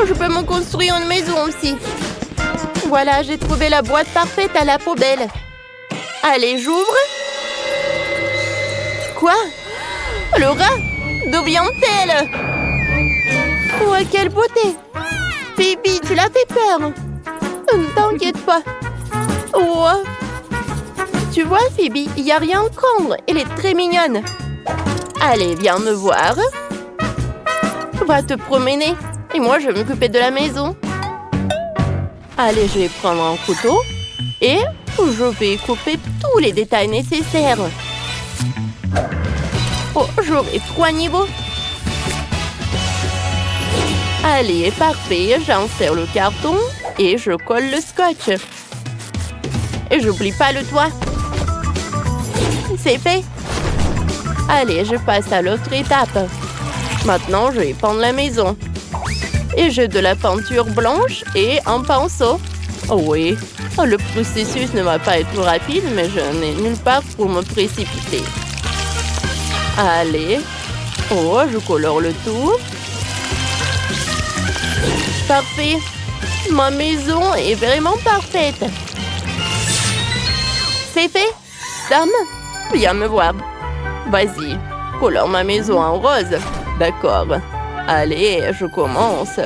Je peux me construire une maison aussi. Voilà, j'ai trouvé la boîte parfaite à la poubelle. Allez, j'ouvre. Quoi? Le rat? D'où vient-elle? Oh, quelle beauté! Phoebe, tu l'as fait peur. Ne t'inquiète pas. Oh. Tu vois, Phoebe, il n'y a rien à craindre. Elle est très mignonne. Allez, viens me voir. Va te promener. Et moi, je vais m'occuper de la maison. Allez, je vais prendre un couteau. Et je vais couper tous les détails nécessaires. Oh, j'aurai 3 niveaux. Allez, parfait. J'insère le carton et je colle le scotch. Et j'oublie pas le toit. C'est fait. Allez, je passe à l'autre étape. Maintenant, je vais peindre la maison. Et j'ai de la peinture blanche et un pinceau. Oh oui, le processus ne va pas être rapide, mais je n'ai nulle part pour me précipiter. Allez. Oh, je colore le tout. Parfait. Ma maison est vraiment parfaite. C'est fait. Sam, viens me voir. Vas-y, colore ma maison en rose. D'accord. Allez, je commence.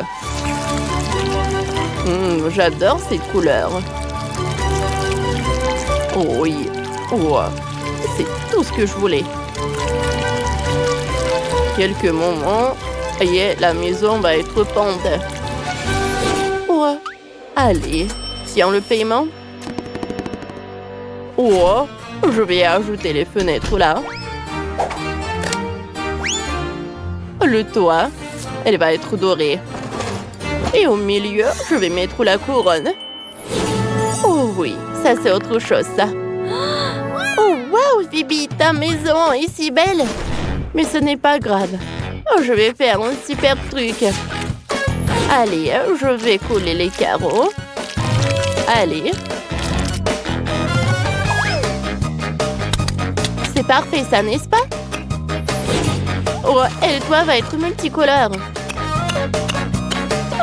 J'adore cette couleur. Oh oui. Oh, c'est tout ce que je voulais. Quelques moments. Et la maison va être peinte. Oh. Allez, tiens le paiement. Oh, je vais ajouter les fenêtres là. Le toit, elle va être dorée. Et au milieu, je vais mettre la couronne. Oh oui, ça c'est autre chose ça. Oh wow, Phoebe, ta maison est si belle. Mais ce n'est pas grave. Oh, je vais faire un super truc. Allez, je vais couler les carreaux. Allez. C'est parfait ça, n'est-ce pas? Oh, et le toit va être multicolore.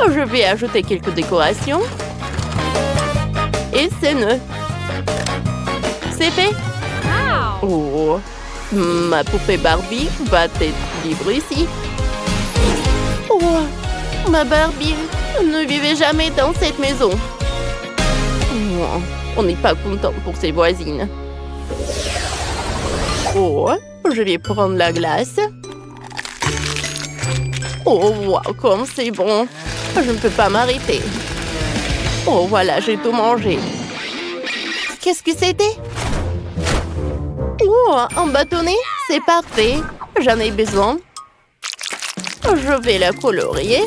Oh, je vais ajouter quelques décorations. Et c'est nœud. C'est fait. Oh, ma poupée Barbie va être libre ici. Oh, ma Barbie ne vivait jamais dans cette maison. Oh, on n'est pas content pour ses voisines. Oh, je vais prendre la glace. Oh, wow, comme c'est bon. Je ne peux pas m'arrêter. Oh, voilà, j'ai tout mangé. Qu'est-ce que c'était? Oh, un bâtonnet? C'est parfait. J'en ai besoin. Je vais la colorier.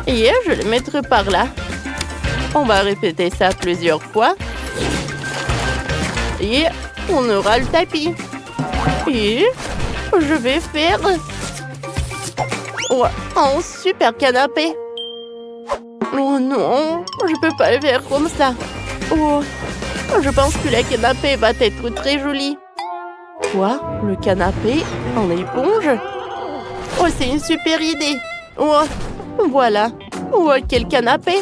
Et je le mettrai par là. On va répéter ça plusieurs fois. Et on aura le tapis. Et je vais faire un super canapé. Oh non, je peux pas le faire comme ça. Oh, je pense que le canapé va être très joli. Quoi? Le canapé en éponge? Oh, c'est une super idée. Oh, voilà. Oh, quel canapé.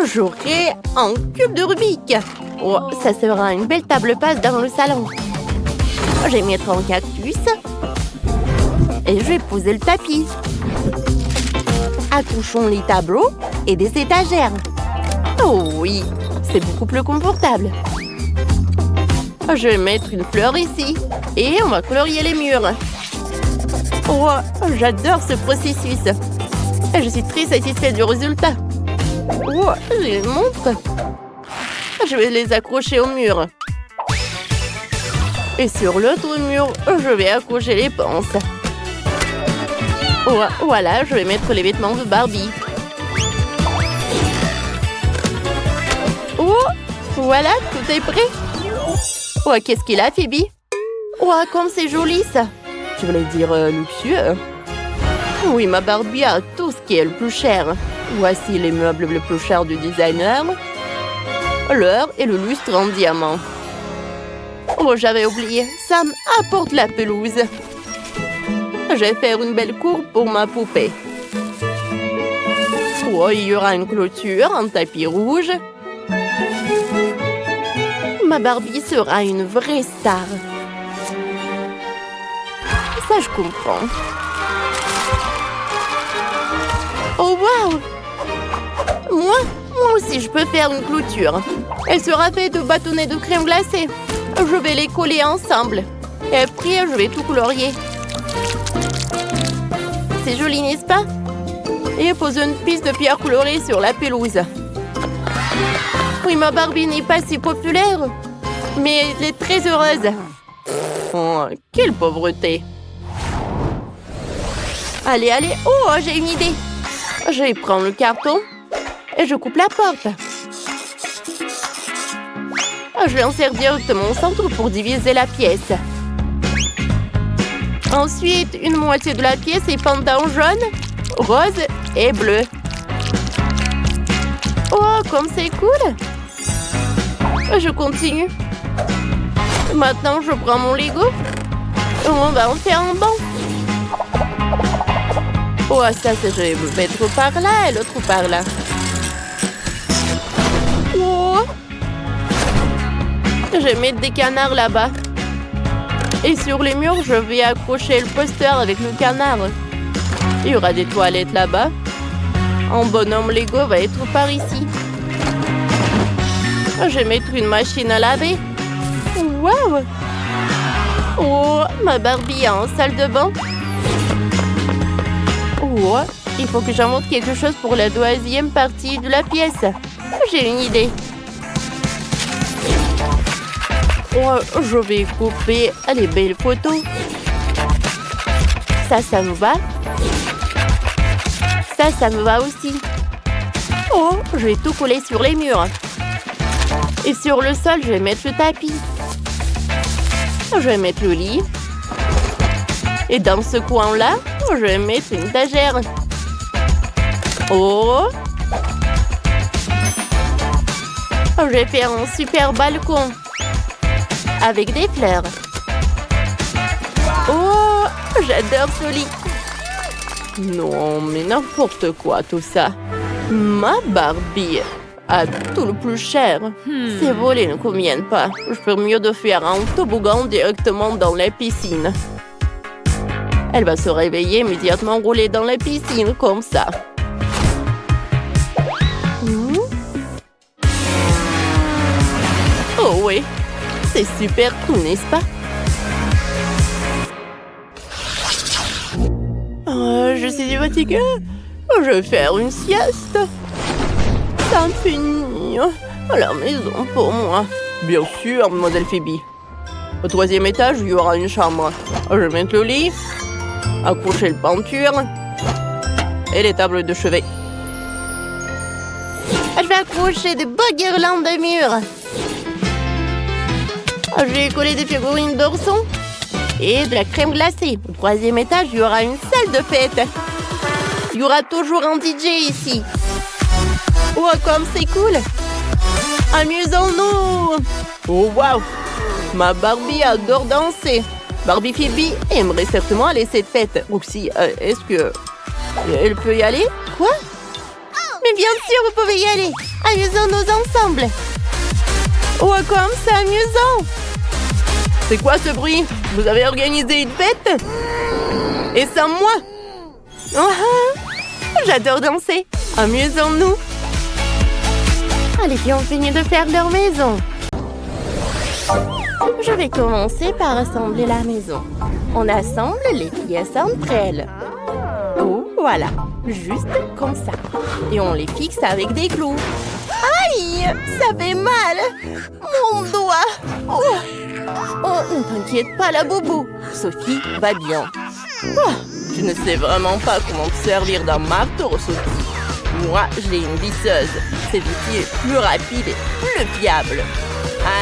J'aurai un cube de Rubik. Oh, ça sera une belle table basse dans le salon. Je vais mettre un cactus. Et je vais poser le tapis. Accouchons les tableaux et des étagères. Oh oui, c'est beaucoup plus confortable. Je vais mettre une fleur ici. Et on va colorier les murs. Oh, j'adore ce processus. Je suis très satisfaite du résultat. Oh, je les montre. Je vais les accrocher au mur. Et sur l'autre mur, je vais accrocher les pinces. Oh, voilà, je vais mettre les vêtements de Barbie. Oh, voilà, tout est prêt. Oh, qu'est-ce qu'il a, Phoebe? Oh, comme c'est joli, ça. Tu voulais dire luxueux? Oui, ma Barbie a tout ce qui est le plus cher. Voici les meubles les plus chers du designer. L'heure et le lustre en diamant. Oh, j'avais oublié. Sam apporte la pelouse. Je vais faire une belle cour pour ma poupée. Oh, il y aura une clôture, un tapis rouge. Ma Barbie sera une vraie star. Ça, je comprends. Oh, waouh! Moi aussi, je peux faire une clôture. Elle sera faite de bâtonnets de crème glacée. Je vais les coller ensemble. Et après, je vais tout colorier. C'est joli, n'est-ce pas? Et pose une piste de pierre colorée sur la pelouse. Oui, ma Barbie n'est pas si populaire, mais elle est très heureuse. Oh, quelle pauvreté! Allez, allez. Oh, j'ai une idée. Je vais prendre le carton et je coupe la porte. Je vais en servir directement au centre pour diviser la pièce. Ensuite, une moitié de la pièce est peinte en jaune, rose et bleu. Oh, comme c'est cool! Je continue. Maintenant, je prends mon Lego. On va en faire un banc. Oh, ça, je vais le mettre par là et l'autre par là. Oh! Je vais mettre des canards là-bas. Et sur les murs, je vais accrocher le poster avec le canard. Il y aura des toilettes là-bas. Un bonhomme Lego va être par ici. Je vais mettre une machine à laver. Waouh! Oh, ma Barbie a une salle de bain. Oh, il faut que j'invente quelque chose pour la deuxième partie de la pièce. J'ai une idée. Oh, je vais couper les belles photos. Ça me va. Ça me va aussi. Oh, je vais tout coller sur les murs. Et sur le sol, je vais mettre le tapis. Je vais mettre le lit. Et dans ce coin-là, je vais mettre une étagère. Oh! Je vais faire un super balcon. Avec des fleurs. Oh! J'adore ce lit. Non, mais n'importe quoi tout ça. Ma Barbie a tout le plus cher. Ces volets ne conviennent pas. Je ferais mieux de faire un toboggan directement dans la piscine. Elle va se réveiller immédiatement rouler dans la piscine comme ça. Oh oui, c'est super cool, n'est-ce pas? Je suis fatiguée. Je vais faire une sieste. Ça finit à la maison pour moi. Bien sûr, mademoiselle Phoebe. Au 3e étage, il y aura une chambre. Je vais mettre le lit, accrocher la peinture et les tables de chevet. Je vais accrocher de beaux guirlandes de murs. Je vais coller des figurines d'ourson et de la crème glacée. Au 3e étage, il y aura une salle de fête. Il y aura toujours un DJ ici. Oh, comme c'est cool! Amusons-nous! Oh, waouh! Ma Barbie adore danser. Barbie Phoebe aimerait certainement aller à cette fête. Roxy, est-ce que... elle peut y aller? Quoi? Mais bien sûr, vous pouvez y aller. Amusons-nous ensemble. Oh, comme c'est amusant! C'est quoi ce bruit? Vous avez organisé une fête? Et sans moi? J'adore danser. Amusons-nous. Les filles ont fini de faire leur maison. Je vais commencer par assembler la maison. On assemble les pièces entre elles. Oh, voilà. Juste comme ça. Et on les fixe avec des clous. Aïe! Ça fait mal! Mon doigt! Oh, ne t'inquiète pas, la boubou. Sophie va bien. Oh, je ne sais vraiment pas comment te servir d'un marteau, Sophie. Moi, j'ai une visseuse. Cet outil est plus rapide et plus fiable.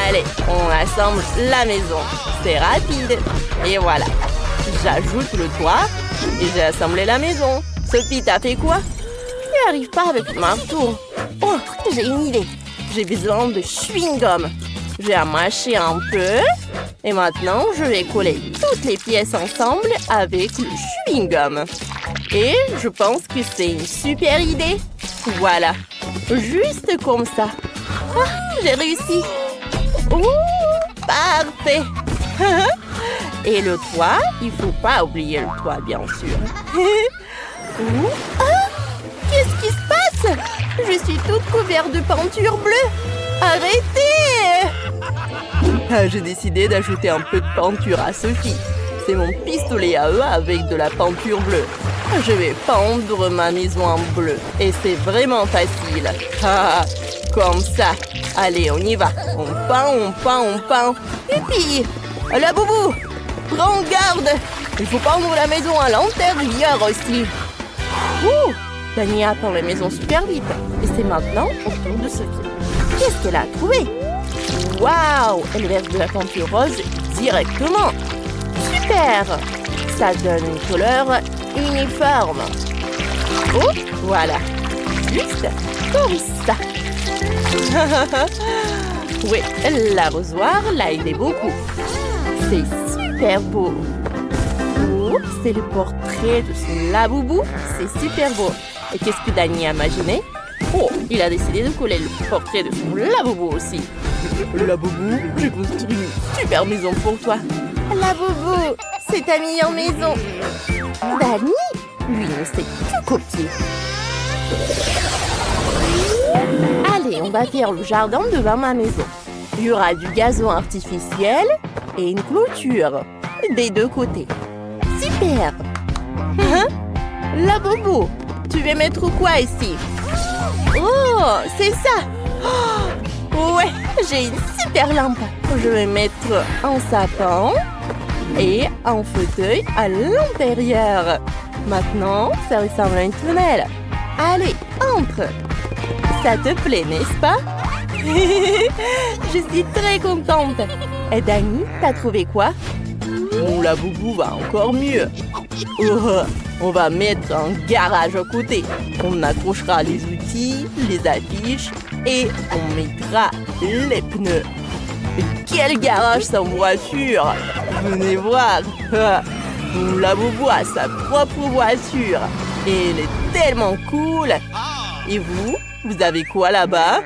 Allez, on assemble la maison. C'est rapide. Et voilà. J'ajoute le toit et j'ai assemblé la maison. Sophie, t'as fait quoi? Je n'y arrive pas avec le marteau. Oh, j'ai une idée. J'ai besoin de chewing-gum. Je vais mâcher un peu. Et maintenant, je vais coller toutes les pièces ensemble avec le chewing-gum. Et je pense que c'est une super idée. Voilà. Juste comme ça. Ah, j'ai réussi. Ouh, parfait. Et le toit, il faut pas oublier le toit, bien sûr. Ouh, ah, qu'est-ce qui se passe? Je suis toute couverte de peinture bleue. Arrêtez! Ah, j'ai décidé d'ajouter un peu de peinture à Sophie. C'est mon pistolet à eux avec de la peinture bleue. Je vais peindre ma maison en bleu. Et c'est vraiment facile. Ah, comme ça. Allez, on y va. On peint, on peint, on peint. Et puis, la boubou, prends garde. Il faut peindre la maison à l'intérieur aussi. Ouh, Dani a peint la maison super vite. Et c'est maintenant au tour de Sophie. Qu'est-ce qu'elle a trouvé? Waouh, elle verse de la peinture rose directement. Super! Ça donne une couleur uniforme. Oh, voilà. Juste comme ça. Oui, l'arrosoir l'a aidé beaucoup. C'est super beau. Oh, c'est le portrait de son laboubou. C'est super beau. Et qu'est-ce que Dani a imaginé? Oh, il a décidé de coller le portrait de son laboubou aussi. Laboubou, j'ai construit une super maison pour toi. Laboubou, c'est ta meilleure maison. Dani, lui, ne sait que copier. Allez, on va faire le jardin devant ma maison. Il y aura du gazon artificiel et une clôture des deux côtés. Super. Hein? Laboubou, tu veux mettre quoi ici? Oh, c'est ça. Oh, ouais, j'ai une super lampe. Je vais mettre un sapin et un fauteuil à l'intérieur. Maintenant, ça ressemble à une fenêtre. Allez, entre. Ça te plaît, n'est-ce pas? Je suis très contente. Et Dani, t'as trouvé quoi? Mon laboubou va encore mieux. Oh, on va mettre un garage à côté. On accrochera les outils, les affiches et on mettra les pneus. Quel garage sans voiture! Venez voir! Mon laboubou a sa propre voiture. Et elle est tellement cool! Et vous? Vous avez quoi là-bas?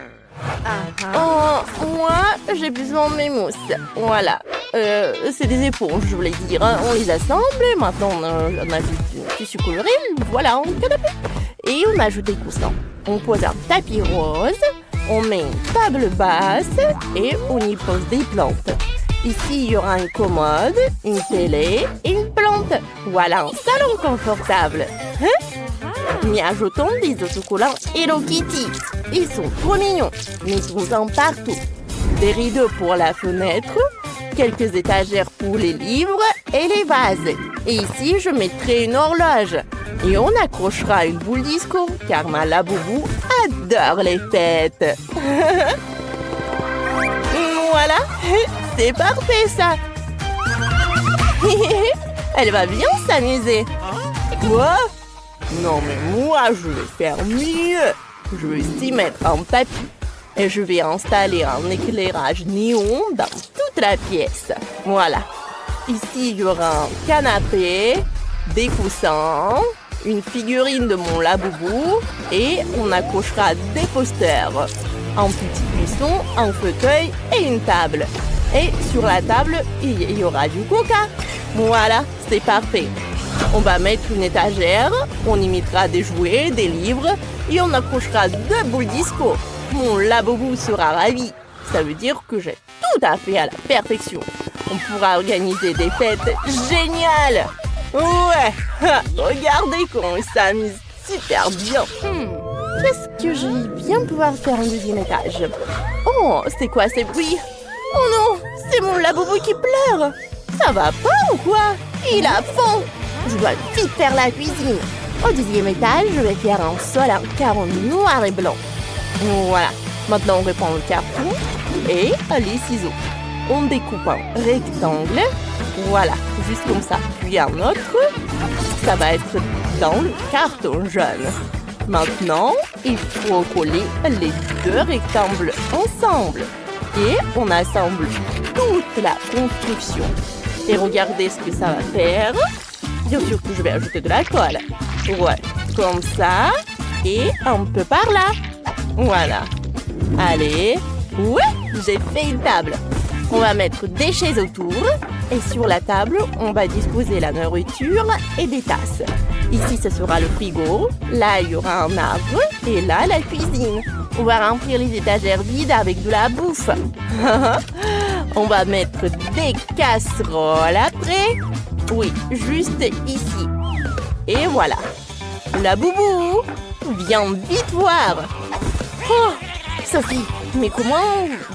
Oh, moi, j'ai besoin de mes mousses. Voilà. C'est des éponges, je voulais dire. On les assemble. Maintenant, on ajoute du tissu coloré. Voilà, un canapé. Et on ajoute des coussins. On pose un tapis rose. On met une table basse et on y pose des plantes. Ici, il y aura une commode, une télé et une plante. Voilà un salon confortable. Hein? Mais ajoutons des autocollants Hello Kitty. Ils sont trop mignons. Mettons-en partout. Des rideaux pour la fenêtre, quelques étagères pour les livres et les vases. Et ici, je mettrai une horloge. Et on accrochera une boule disco, car ma laboubou adore les fêtes. Voilà, c'est parfait ça. Elle va bien s'amuser. Quoi? Non mais moi, je vais faire mieux. Je vais aussi mettre un tapis. Et je vais installer un éclairage néon dans toute la pièce. Voilà. Ici, il y aura un canapé, des coussins, une figurine de mon laboubou et on accrochera des posters. Un petit buisson, un fauteuil et une table. Et sur la table, il y aura du coca. Voilà, c'est parfait. On va mettre une étagère, on y mettra des jouets, des livres et on accrochera 2 boules disco. Mon laboubou sera ravi. Ça veut dire que j'ai tout à fait à la perfection. On pourra organiser des fêtes géniales. Ouais, regardez comment il s'amuse super bien. Qu'est-ce que je vais bien pouvoir faire un deuxième étage? Oh, c'est quoi ces bruits? Oh non, c'est mon laboubou qui pleure. Ça va pas ou quoi? Il a faim. Je dois vite faire la cuisine. Au deuxième étage, je vais faire un sol en carreau noir et blanc. Voilà. Maintenant, on reprend le carton et les ciseaux. On découpe un rectangle. Voilà, juste comme ça. Puis un autre. Ça va être dans le carton jaune. Maintenant, il faut coller les 2 rectangles ensemble. Et on assemble toute la construction. Et regardez ce que ça va faire. Bien sûr que je vais ajouter de la colle. Ouais, comme ça. Et un peu par là. Voilà. Allez. Ouais, j'ai fait une table. On va mettre des chaises autour. Et sur la table, on va disposer la nourriture et des tasses. Ici, ce sera le frigo. Là, il y aura un arbre. Et là, la cuisine. On va remplir les étagères vides avec de la bouffe. On va mettre des casseroles après. Oui, juste ici. Et voilà. La boubou, viens vite voir. Oh, Sophie, mais comment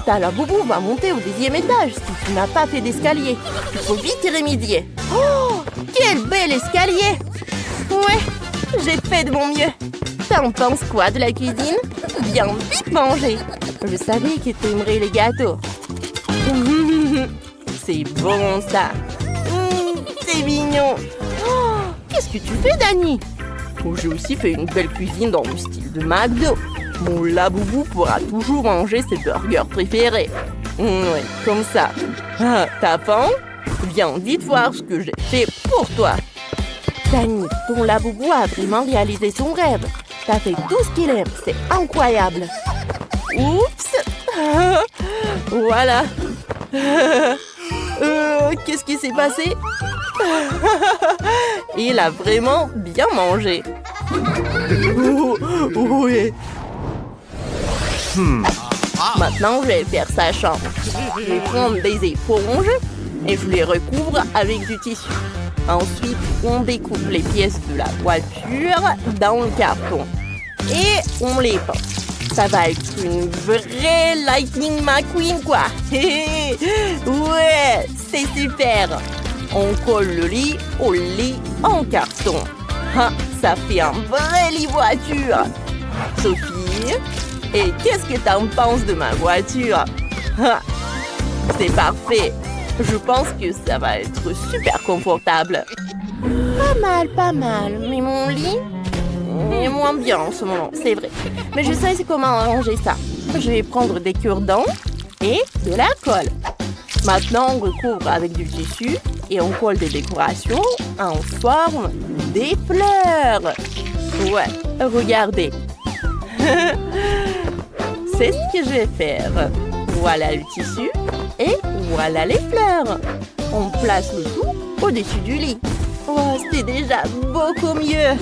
la boubou va monter au 10e étage si tu n'as pas fait d'escalier? Il faut vite y remédier. Oh, quel bel escalier! Ouais, j'ai fait de mon mieux. T'en penses quoi de la cuisine? Viens vite manger. Je savais que t'aimerais les gâteaux. C'est bon ça. C'est mignon. Oh, qu'est-ce que tu fais, Dani? J'ai aussi fait une belle cuisine dans le style de McDo. Mon Laboubou pourra toujours manger ses burgers préférés. Ouais, comme ça. Ah, t'as faim? Viens vite voir ce que j'ai fait pour toi. Dani, ton Laboubou a vraiment réalisé son rêve. T'as fait tout ce qu'il aime, c'est incroyable. Oups. Voilà. Qu'est-ce qui s'est passé? Il a vraiment bien mangé. Oui. Maintenant, je vais faire sa chambre. Je vais prendre des éponges et je les recouvre avec du tissu. Ensuite, on découpe les pièces de la voiture dans le carton. Et on les peint. Ça va être une vraie Lightning McQueen, quoi. Ouais, c'est super. On colle le lit au lit en carton. Ah, ça fait un vrai lit voiture. Sophie, et qu'est-ce que t'en penses de ma voiture? Ah, c'est parfait. Je pense que ça va être super confortable. Pas mal. Mais mon lit est moins bien en ce moment, c'est vrai. Mais je sais comment arranger ça. Je vais prendre des cure-dents et de la colle. Maintenant, on recouvre avec du tissu et on colle des décorations en forme des fleurs. Ouais, regardez. C'est ce que je vais faire. Voilà le tissu et voilà les fleurs. On place le tout au-dessus du lit. Oh, c'est déjà beaucoup mieux.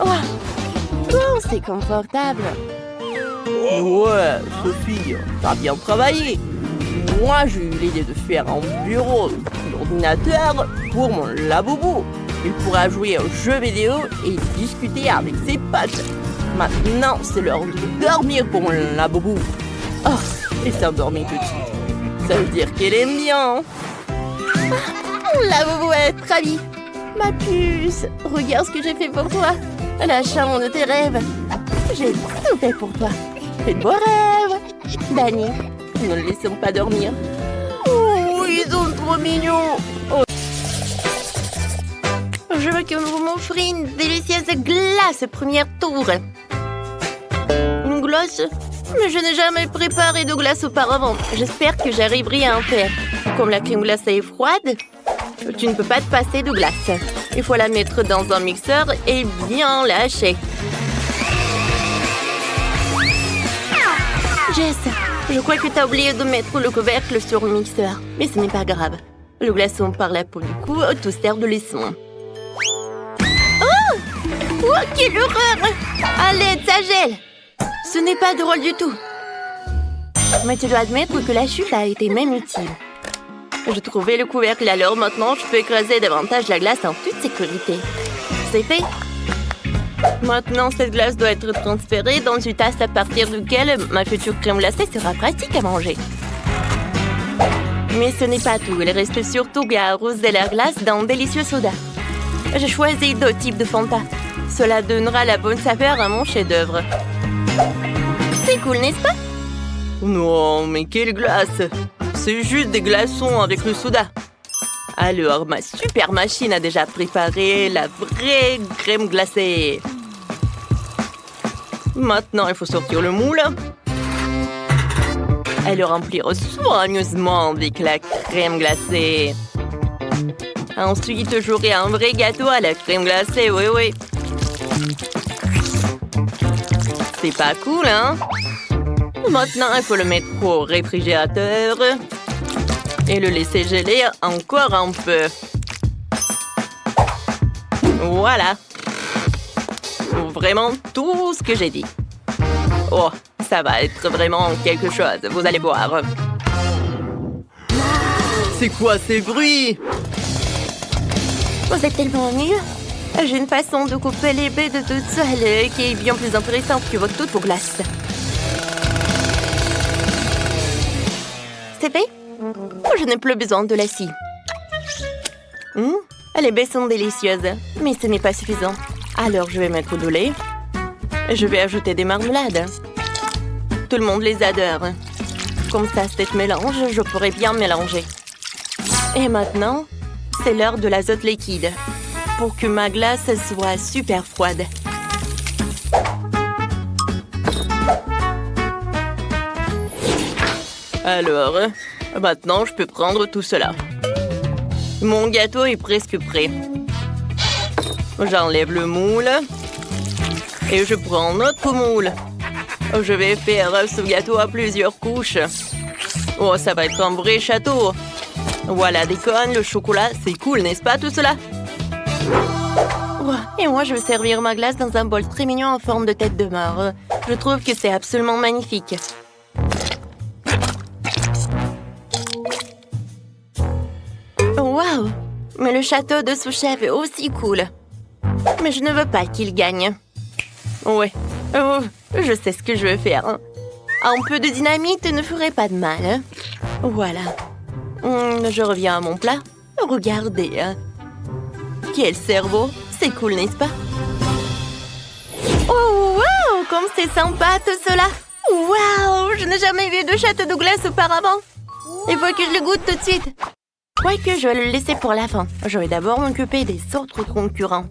Oh, c'est confortable. Ouais, Sophie, t'as bien travaillé. Moi, j'ai eu l'idée de faire un bureau d'ordinateur pour mon Laboubou. Il pourra jouer aux jeux vidéo et discuter avec ses potes. Maintenant, c'est l'heure de dormir pour mon Laboubou. Oh, elle s'est endormie tout de suite. Ça veut dire qu'elle aime bien. Laboubou est ravie. Ma puce, regarde ce que j'ai fait pour toi. La chambre de tes rêves. J'ai tout fait pour toi. Fais de beaux rêves. Dani, ne le laissons pas dormir. Oh, ils sont trop mignons. Oh. Je veux que vous m'offriez une délicieuse glace première tour. Une glace? Mais je n'ai jamais préparé de glace auparavant. J'espère que j'arriverai à en faire. Comme la crème glacée est froide, tu ne peux pas te passer de glace. Il faut la mettre dans un mixeur et bien lâcher. Jess, je crois que tu as oublié de mettre le couvercle sur le mixeur. Mais ce n'est pas grave. Le glaçon par la peau du cou tout sert de leçon. Oh, quelle horreur! À l'aide, ça gèle! Ce n'est pas drôle du tout. Mais tu dois admettre que la chute a été même utile. J'ai trouvé le couvercle, alors maintenant je peux écraser davantage la glace en toute sécurité. C'est fait. Maintenant, cette glace doit être transférée dans une tasse à partir duquel ma future crème glacée sera pratique à manger. Mais ce n'est pas tout. Il reste surtout à arroser la glace d'un délicieux soda. J'ai choisi 2 types de Fanta. Cela donnera la bonne saveur à mon chef-d'œuvre. C'est cool, n'est-ce pas? Non, mais quelle glace! C'est juste des glaçons avec le soda. Alors, ma super machine a déjà préparé la vraie crème glacée. Maintenant, il faut sortir le moule et le remplir soigneusement avec la crème glacée. Ensuite, j'aurai un vrai gâteau à la crème glacée, oui. C'est pas cool, hein? Maintenant, il faut le mettre au réfrigérateur et le laisser geler encore un peu. Voilà. Vraiment tout ce que j'ai dit. Oh, ça va être vraiment quelque chose, vous allez voir. C'est quoi ces bruits? Vous êtes tellement nus. J'ai une façon de couper les baies de toute seule qui est bien plus intéressante que toutes vos glaces. C'est fait? Je n'ai plus besoin de la scie. Les baies sont délicieuses, mais ce n'est pas suffisant. Alors, je vais mettre du lait. Je vais ajouter des marmelades. Tout le monde les adore. Comme ça, cet mélange, je pourrais bien mélanger. Et maintenant, c'est l'heure de l'azote liquide pour que ma glace soit super froide. Alors, maintenant, je peux prendre tout cela. Mon gâteau est presque prêt. J'enlève le moule et je prends notre moule. Je vais faire ce gâteau à plusieurs couches. Oh, ça va être un vrai château. Voilà des cônes, le chocolat, c'est cool, n'est-ce pas tout cela? Oh, et moi, je vais servir ma glace dans un bol très mignon en forme de tête de mort. Je trouve que c'est absolument magnifique. Waouh! Mais le château de sous-chef est aussi cool. Mais je ne veux pas qu'il gagne. Ouais, je sais ce que je veux faire. Un peu de dynamite ne ferait pas de mal. Voilà. Je reviens à mon plat. Regardez. Quel cerveau! C'est cool, n'est-ce pas? Oh, wow! Comme c'est sympa tout cela! Wow! Je n'ai jamais vu de château de glace auparavant. Il faut que je le goûte tout de suite. Quoique, je vais le laisser pour la fin. Je vais d'abord m'occuper des autres concurrents.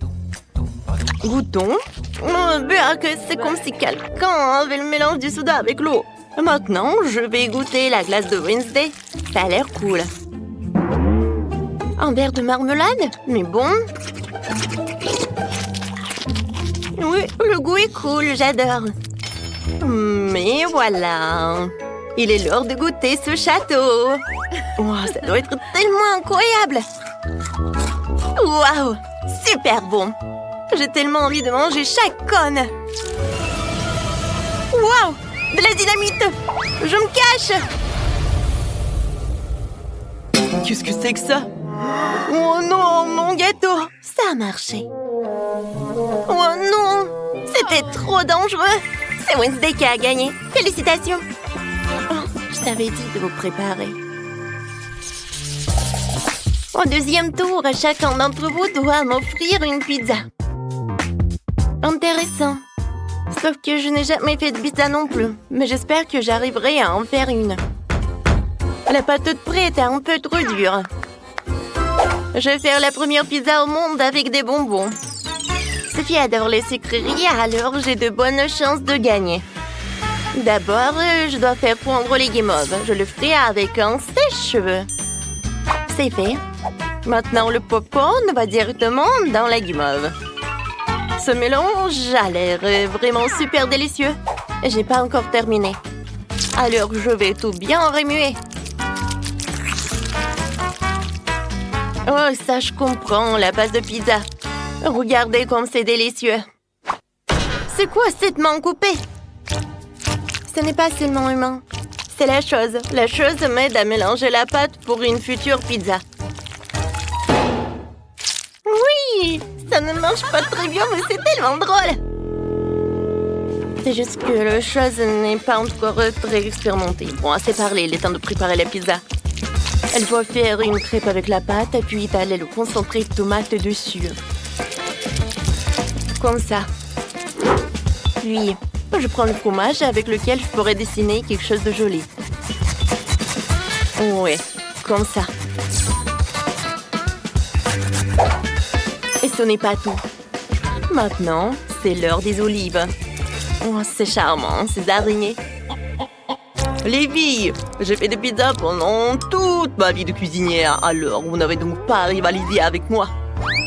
Goûtons. Oh, bien que c'est comme si quelqu'un avait le mélange du soda avec l'eau. Maintenant, je vais goûter la glace de Wednesday. Ça a l'air cool. Un verre de marmelade? Mais bon. Oui, le goût est cool, j'adore. Mais voilà. Il est l'heure de goûter ce château. Oh, ça doit être tellement incroyable. Waouh, super bon. J'ai tellement envie de manger chaque cône. Waouh, de la dynamite. Je me cache. Qu'est-ce que c'est que ça? Oh non, mon gâteau. Ça a marché. Oh non, c'était trop dangereux. C'est Wednesday qui a gagné. Félicitations. Oh, je t'avais dit de vous préparer. Au deuxième tour, chacun d'entre vous doit m'offrir une pizza. Intéressant. Sauf que je n'ai jamais fait de pizza non plus. Mais j'espère que j'arriverai à en faire une. La pâte toute prête est un peu trop dure. Je vais faire la première pizza au monde avec des bonbons. Sophie adore les sucreries, alors j'ai de bonnes chances de gagner. D'abord, je dois faire fondre les guimauves. Je le ferai avec un sèche-cheveux. C'est fait. Maintenant, le popcorn va directement dans la guimauve. Ce mélange a l'air vraiment super délicieux. J'ai pas encore terminé. Alors, je vais tout bien remuer. Oh, ça, je comprends, la base de pizza. Regardez comme c'est délicieux. C'est quoi cette main coupée? Ce n'est pas seulement humain. C'est la chose. La chose m'aide à mélanger la pâte pour une future pizza. Oui! Ça ne marche pas très bien, mais c'est tellement drôle! C'est juste que la chose n'est pas encore très expérimentée. Bon, assez parlé, il est temps de préparer la pizza. Elle va faire une crêpe avec la pâte, puis étaler le concentré de tomate dessus. Comme ça. Puis, je prends le fromage avec lequel je pourrais dessiner quelque chose de joli. Ouais, comme ça. Et ce n'est pas tout. Maintenant, c'est l'heure des olives. Oh, c'est charmant, ces araignées. Les filles, j'ai fait des pizzas pendant toute ma vie de cuisinière, alors vous n'avez donc pas à rivaliser avec moi.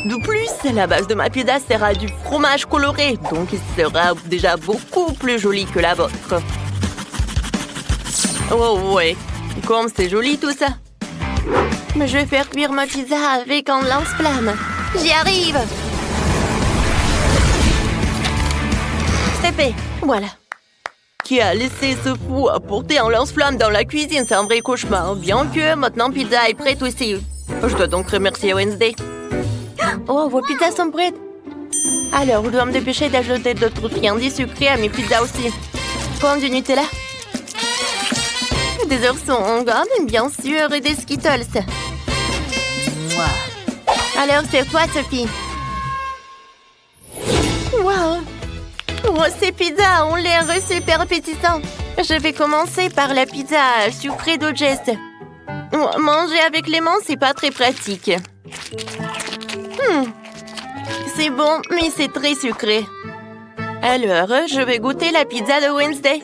De plus, la base de ma pizza sera du fromage coloré, donc il sera déjà beaucoup plus joli que la vôtre. Oh ouais, comme c'est joli tout ça. Mais je vais faire cuire ma pizza avec un lance-flamme. J'y arrive! C'est fait, voilà. Qui a laissé ce fou apporter un lance-flamme dans la cuisine? C'est un vrai cauchemar. Bien que maintenant pizza est prête aussi. Je dois donc remercier Wednesday. Oh, vos pizzas sont prêtes. Alors, je dois me dépêcher d'ajouter d'autres friandises sucrées à mes pizzas aussi. Comme du Nutella. Des oursons en gomme, bien sûr, et des Skittles. Alors, c'est quoi, Sophie? Wow! Oh, ces pizzas ont l'air super appétissants. Je vais commencer par la pizza sucrée d'Ogest. Manger avec les mains, c'est pas très pratique. C'est bon, mais c'est très sucré. Alors, je vais goûter la pizza de Wednesday.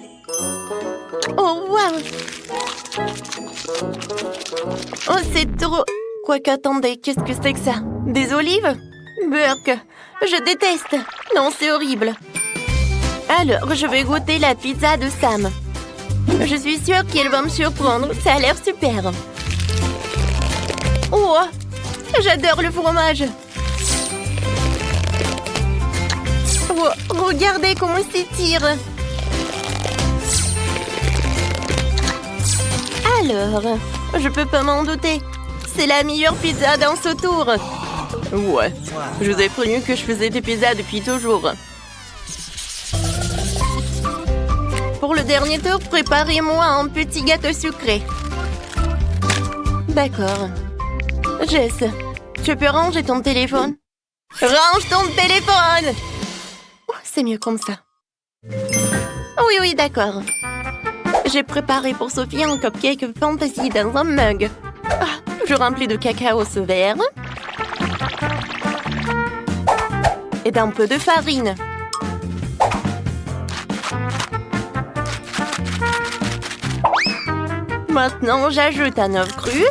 Oh, wow! Oh, c'est trop... Quoique, attendez, qu'est-ce que c'est que ça? Des olives? Burk! Je déteste! Non, c'est horrible! Alors, je vais goûter la pizza de Sam. Je suis sûre qu'elle va me surprendre. Ça a l'air super. Oh! J'adore le fromage! Oh, regardez comment il s'étire! Alors, je peux pas m'en douter. C'est la meilleure pizza dans ce tour. Ouais, je vous ai prévenu que je faisais des pizzas depuis toujours. Pour le dernier tour, préparez-moi un petit gâteau sucré. D'accord. Jess, tu peux ranger ton téléphone? Range ton téléphone! Oh, c'est mieux comme ça. Oui, d'accord. J'ai préparé pour Sophie un cupcake fantasy dans un mug. Je remplis de cacao ce verre. Et d'un peu de farine. Maintenant, j'ajoute un œuf cru.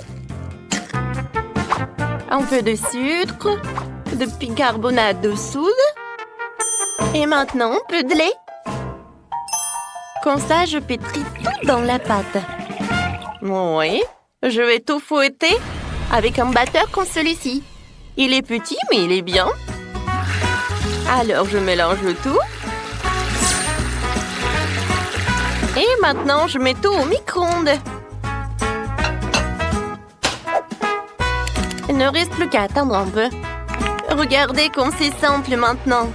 Un peu de sucre. De bicarbonate de soude. Et maintenant, un peu de lait. Comme ça, je pétris tout dans la pâte. Oui, je vais tout fouetter avec un batteur comme celui-ci. Il est petit, mais il est bien. Alors, je mélange le tout. Et maintenant, je mets tout au micro-ondes. Il ne reste plus qu'à attendre un peu. Regardez comme c'est simple maintenant.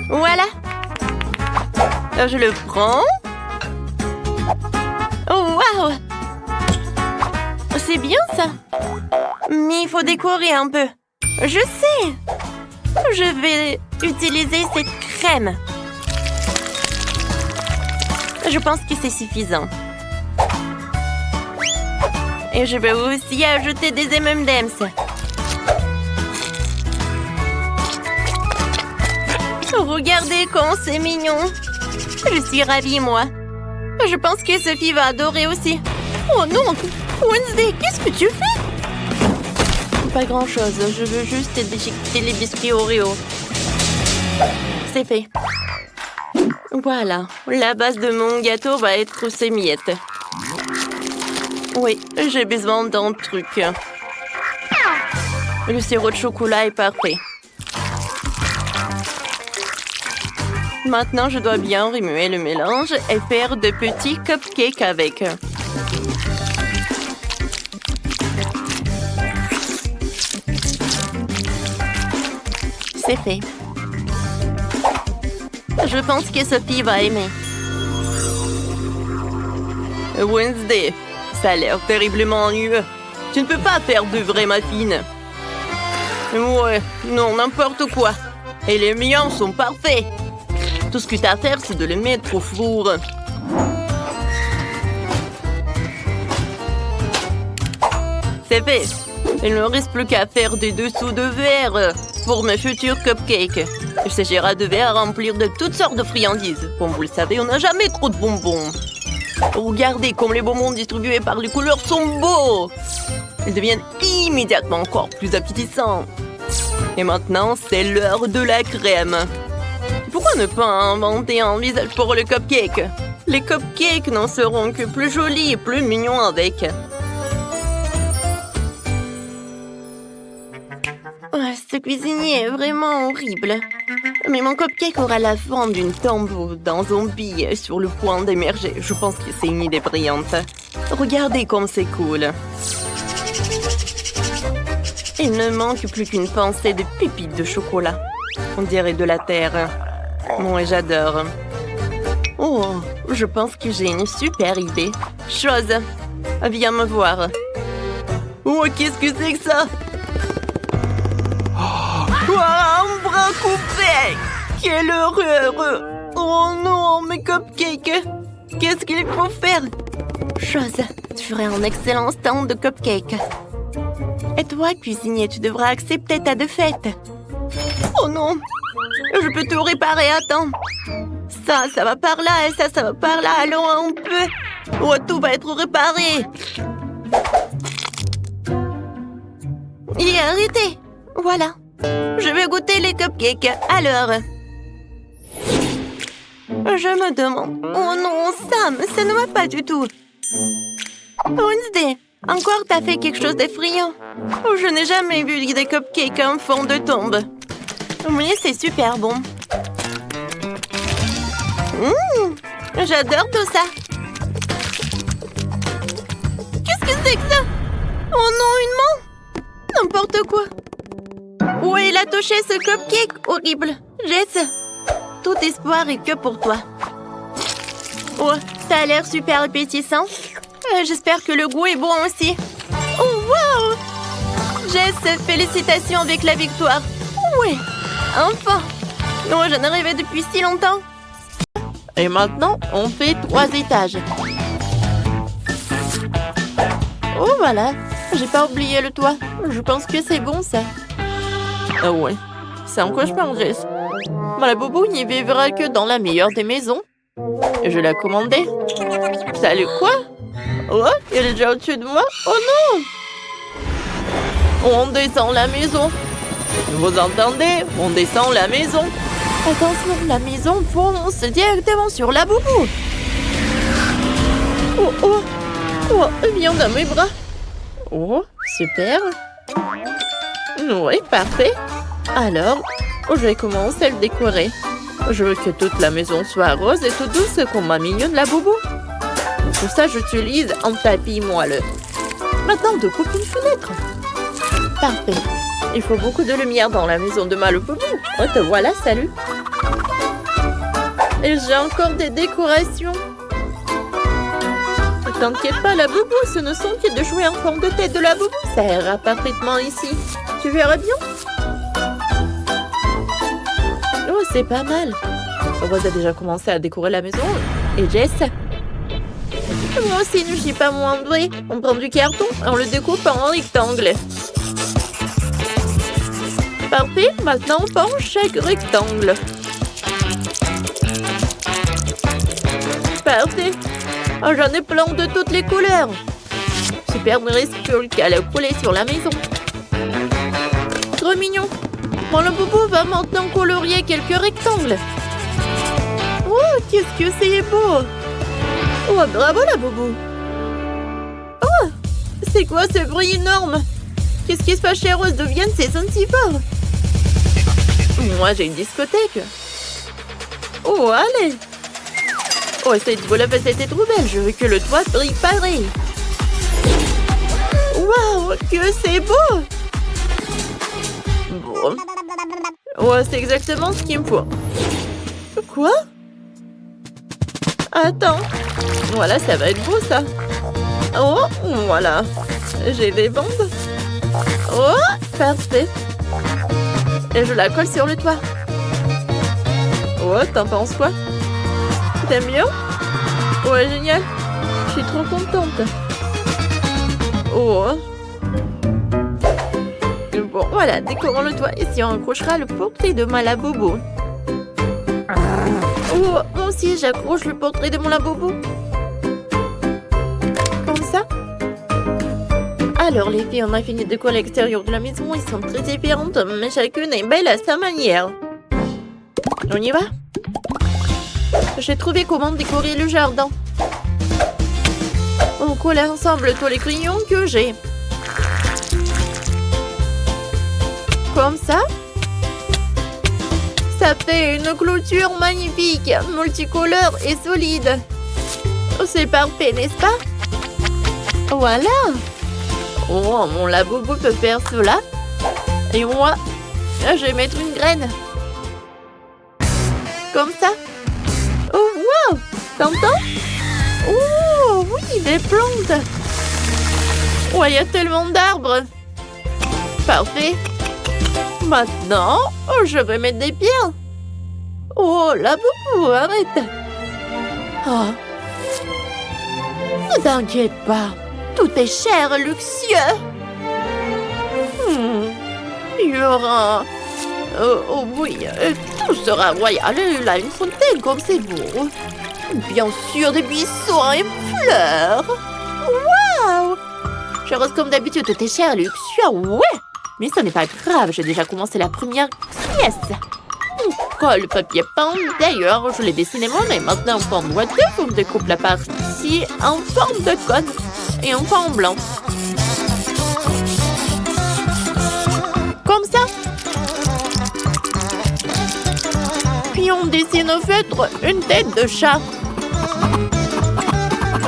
Voilà. Je le prends. Oh, waouh! C'est bien ça. Mais il faut décorer un peu. Je sais. Je vais utiliser cette crème. Je pense que c'est suffisant. Et je vais aussi ajouter des M&M's. Regardez comme c'est mignon. Je suis ravie, moi. Je pense que Sophie va adorer aussi. Oh non! Wednesday, qu'est-ce que tu fais? Pas grand-chose. Je veux juste déchiqueter les biscuits Oreo. C'est fait. Voilà. La base de mon gâteau va être ces miettes. Oui, j'ai besoin d'un truc. Le sirop de chocolat est parfait. Maintenant, je dois bien remuer le mélange et faire de petits cupcakes avec. C'est fait. Je pense que Sophie va aimer. Wednesday, ça a l'air terriblement ennuyeux. Tu ne peux pas faire de vraies muffins. Ouais, non, n'importe quoi. Et les miens sont parfaits. Tout ce que tu as à faire, c'est de les mettre au four. C'est fait. Il ne reste plus qu'à faire des dessous de verre pour mes futurs cupcakes. Il s'agira de verres à remplir de toutes sortes de friandises. Comme vous le savez, on n'a jamais trop de bonbons. Regardez comme les bonbons distribués par les couleurs sont beaux. Ils deviennent immédiatement encore plus appétissants. Et maintenant, c'est l'heure de la crème. Pourquoi ne pas inventer un visage pour le cupcake? Les cupcakes n'en seront que plus jolis et plus mignons avec. Oh, ce cuisinier est vraiment horrible. Mais mon cupcake aura la forme d'une tombe d'un zombie sur le point d'émerger. Je pense que c'est une idée brillante. Regardez comme c'est cool. Il ne manque plus qu'une pincée de pépites de chocolat. On dirait de la terre. Moi, j'adore. Oh, je pense que j'ai une super idée. Chose, viens me voir. Oh, qu'est-ce que c'est que ça? Oh, un bras coupé! Quelle horreur! Oh non, mes cupcakes! Qu'est-ce qu'il faut faire? Chose, tu ferais un excellent stand de cupcakes. Et toi, cuisinier, tu devras accepter ta défaite. Oh non! Je peux tout réparer, attends. Ça va par là, et ça va par là. Alors on peut... Oh, tout va être réparé. Et arrêtez. Voilà. Je vais goûter les cupcakes. Alors... Je me demande... Oh non, Sam, ça ne va pas du tout. Wednesday, encore t'as fait quelque chose d'effrayant. Oh, je n'ai jamais vu des cupcakes en fond de tombe. Oui, c'est super bon. J'adore tout ça. Qu'est-ce que c'est que ça? Oh non, une main? N'importe quoi. Où il a touché ce cupcake horrible? Jess, tout espoir est que pour toi. Oh, ça a l'air super appétissant. J'espère que le goût est bon aussi. Oh, wow! Jess, félicitations avec la victoire. Oui, enfin. Oh, j'en arrivais depuis si longtemps. Et maintenant, on fait 3 étages. Oh, voilà. J'ai pas oublié le toit. Je pense que c'est bon, ça. Ah ouais. C'est un cauchemar, Jess. Mais la boubou n'y vivra que dans la meilleure des maisons. Je l'ai commandé. Salut, quoi? Oh, il est déjà au-dessus de moi? Oh non! On descend la maison. Vous entendez? On descend la maison. Attention, la maison fonce directement sur la boubou. Oh, oh, oh, viens dans mes bras. Oh, super. Oui, parfait. Alors, je vais commencer à le décorer. Je veux que toute la maison soit rose et toute douce comme ma mignonne la boubou. Pour ça, j'utilise un tapis moelleux. Maintenant, on découpe une fenêtre. Parfait. Il faut beaucoup de lumière dans la maison de ma boubou. Oh, te voilà, salut. Et j'ai encore des décorations. Ne t'inquiète pas, la boubou, ce ne sont que de jouer en forme de tête de la boubou. Ça ira parfaitement ici. Tu verras bien. Oh, c'est pas mal. Rose a déjà commencé à décorer la maison. Et Jess? Moi aussi, ne suis pas moindrée. On prend du carton et on le découpe en rectangle. Parfait, maintenant on penche chaque rectangle. Parfait. Oh, j'en ai plein de toutes les couleurs. Super minuscule qui allait couler sur la maison. Trop mignon. Bon, le boubou va maintenant colorier quelques rectangles. Oh, qu'est-ce que c'est beau. Oh, bravo la boubou. Oh, c'est quoi ce bruit énorme? Qu'est-ce qui se passe chez Rose de Vienne, c'est si fort? Moi, j'ai une discothèque. Oh, allez. Oh, cette boule était trop belle. Je veux que le toit brille pareil. Waouh, que c'est beau. Bon. Oh, c'est exactement ce qu'il me faut. Quoi? Attends. Voilà, ça va être beau, ça. Oh, voilà. J'ai des bandes. Oh, parfait. Et je la colle sur le toit. Oh, t'en penses quoi? T'aimes bien? Ouais, génial. Je suis trop contente. Oh. Bon, voilà, décorons le toit. Ici, on accrochera le portrait de ma Labobo. Oh, moi aussi, j'accroche le portrait de mon Labobo. Comme ça. Alors les filles, on a fini de décorer l'extérieur de la maison. Ils sont très différentes, mais chacune est belle à sa manière. On y va? J'ai trouvé comment décorer le jardin. On colle ensemble tous les crayons que j'ai. Comme ça. Ça fait une clôture magnifique, multicolore et solide. C'est parfait, n'est-ce pas? Voilà. Oh, mon labobo peut faire cela. Et moi, je vais mettre une graine. Comme ça. Oh, wow! T'entends? Oh, oui, des plantes. Oh, il y a tellement d'arbres. Parfait. Maintenant, je vais mettre des pierres. Oh, labobo, arrête. Oh. Ne t'inquiète pas. Tout est cher et luxueux. Il y aura... oh oui, tout sera royal. Il a une fontaine comme c'est beau. Bien sûr, des buissons et fleurs. Waouh! Je reste comme d'habitude, tout est cher et luxueux. Ouais! Mais ce n'est pas grave, j'ai déjà commencé la première pièce. Le papier peint, d'ailleurs, je l'ai dessiné moi-même. Maintenant, en forme boîtée, on découpe la partie en forme de cône et en forme blanc. Comme ça. Puis on dessine au feutre une tête de chat.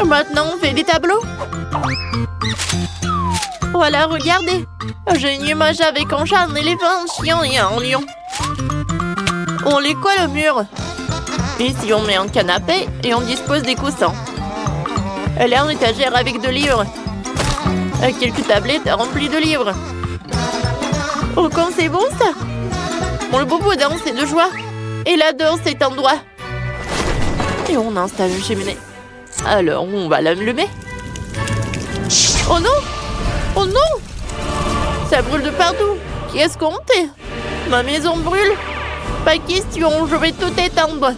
Maintenant, on fait des tableaux. Voilà, regardez. J'ai une image avec un chat, un éléphant, un chien et un lion. On les colle au mur. Ici, on met un canapé et on dispose des coussins. Elle a une étagère avec 2 livres. Quelques tablettes remplies de livres. Oh, quand c'est bon, ça! Mon bobo danse de joie. Il adore cet endroit. Et on installe une cheminée. Alors, on va l'allumer. Oh non! Oh non! Ça brûle de partout. Qui est-ce qu'on est? Ma maison brûle. Pas question, je vais tout éteindre.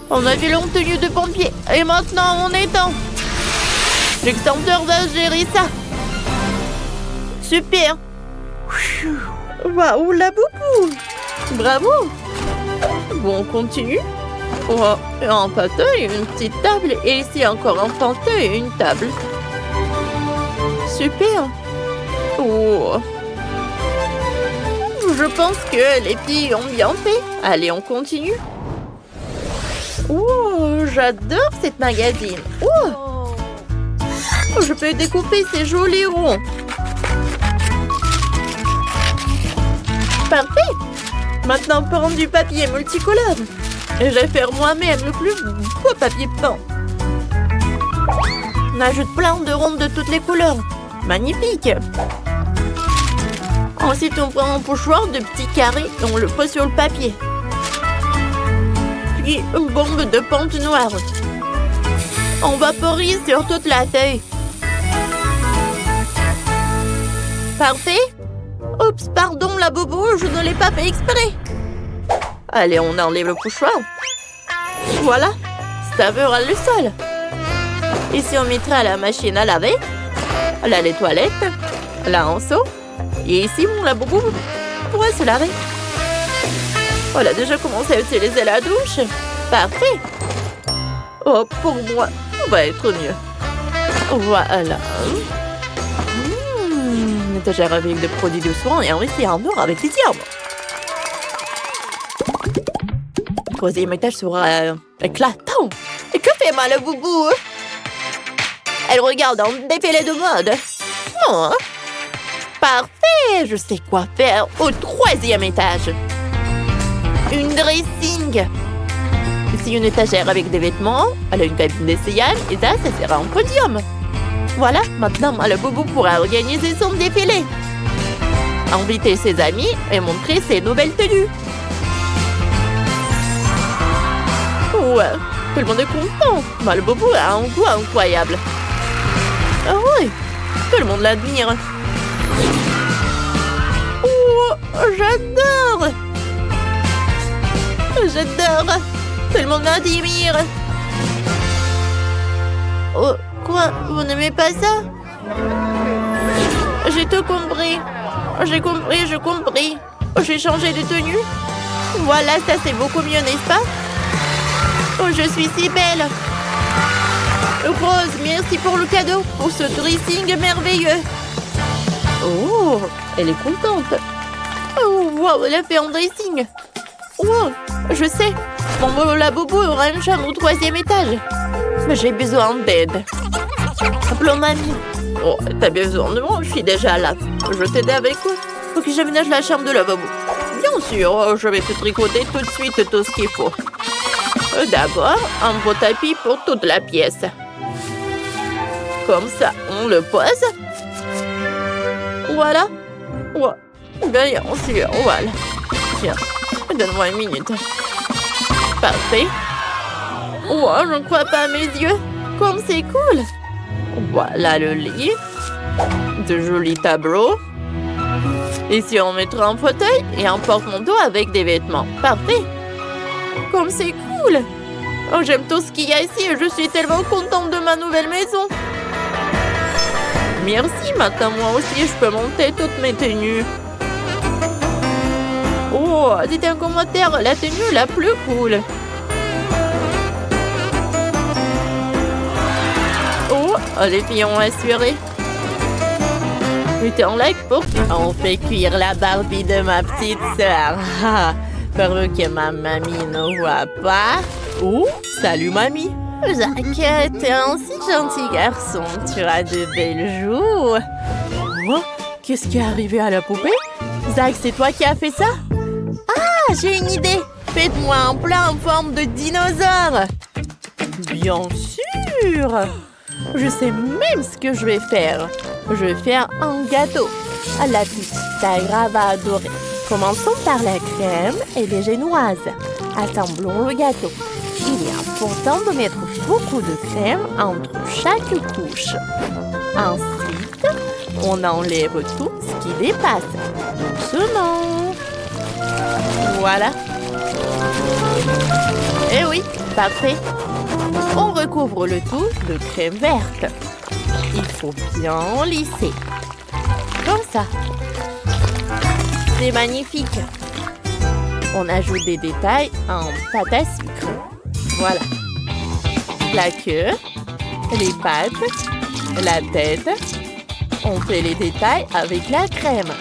On avait une tenue de pompier et maintenant on éteint. L'extincteur va gérer ça. Super. Waouh, la boubou. Bravo. Bon, on continue. Oh, un fauteuil, une petite table et ici encore un fauteuil et une table. Super. Oh. Je pense que les filles ont bien fait. Allez, on continue. Oh, j'adore cette magazine. Oh, je peux découper ces jolis ronds. Parfait. Maintenant, prendre du papier multicolore. Et je vais faire moi-même le plus beau papier peint. On ajoute plein de ronds de toutes les couleurs. Magnifique. Ensuite, on prend un pochoir de petits carrés et on le pose sur le papier. Puis, une bombe de pente noire. On vaporise sur toute la feuille. Parfait. Oups, pardon, la bobo, je ne l'ai pas fait exprès. Allez, on enlève le pochoir. Voilà, ça fera le sol. Ici, on mettra la machine à laver, là, les toilettes, là, en seau. Et ici, la bobo pourrait se laver. On a déjà commencé à utiliser la douche. Parfait. Oh, pour moi, on va être mieux. Voilà. Une étagère avec des produits de soins et un réfrigérateur avec des diamants. Le 3e étage sera éclatant. Et que fait ma boubou? Elle regarde un défilé de mode. Oh. Parfait, je sais quoi faire au 3e étage. Une dressing. Ici, une étagère avec des vêtements. Elle a une cabine d'essayage et ça sera un podium. Voilà, maintenant, le boubou pourra organiser son défilé. Inviter ses amis et montrer ses nouvelles tenues. Ouais, tout le monde est content. Le boubou a un goût incroyable. Ah oui, tout le monde l'admire. Oh, j'adore. J'adore. Tout le monde m'admire. Oh, quoi? Vous n'aimez pas ça? J'ai tout compris. J'ai compris, j'ai compris. J'ai changé de tenue. Voilà, ça c'est beaucoup mieux, n'est-ce pas? Oh, je suis si belle. Rose, merci pour le cadeau, pour ce dressing merveilleux. Oh, elle est contente. Oh, wow, elle a fait un dressing. Wow, je sais. Mon labobo aura une chambre au 3e étage. Mais j'ai besoin d'aide. Appelons mamie. Oh, t'as besoin de moi? Je suis déjà là. Je t'aide avec quoi? Faut que j'aménage la chambre de lavabo. Bien sûr, je vais te tricoter tout de suite tout ce qu'il faut. D'abord, un beau tapis pour toute la pièce. Comme ça, on le pose. Voilà. Ouais. Bien sûr, voilà. Tiens, donne-moi une minute. Parfait. Oh, je ne crois pas à mes yeux. Comme c'est cool. Voilà le lit. De jolis tableaux. Ici, on mettra un fauteuil et un porte-manteau avec des vêtements. Parfait. Comme c'est cool. Oh, j'aime tout ce qu'il y a ici et je suis tellement contente de ma nouvelle maison. Merci, maintenant moi aussi, je peux monter toutes mes tenues. Oh, dites un commentaire, la tenue la plus cool. Oh, les filles ont assuré. Mettez un like pour... On fait cuire la Barbie de ma petite sœur. Pour que ma mamie ne voit pas. Oh, salut mamie. Zach, t'es un si gentil garçon. Tu as de belles joues. Oh, qu'est-ce qui est arrivé à la poupée? Zach, c'est toi qui as fait ça? Ah, j'ai une idée. Faites-moi un plat en forme de dinosaure. Bien sûr. Je sais même ce que je vais faire. Je vais faire un gâteau. La petite Tyra va adorer. Commençons par la crème et les génoises. Assemblons le gâteau. Il est important de mettre beaucoup de crème entre chaque couche. Ensuite, on enlève tout ce qui dépasse. Doucement. Voilà. Eh oui, parfait. On recouvre le tout de crème verte. Il faut bien lisser. Comme ça. C'est magnifique. On ajoute des détails en pâte à sucre. Voilà. La queue, les pattes, la tête. On fait les détails avec la crème.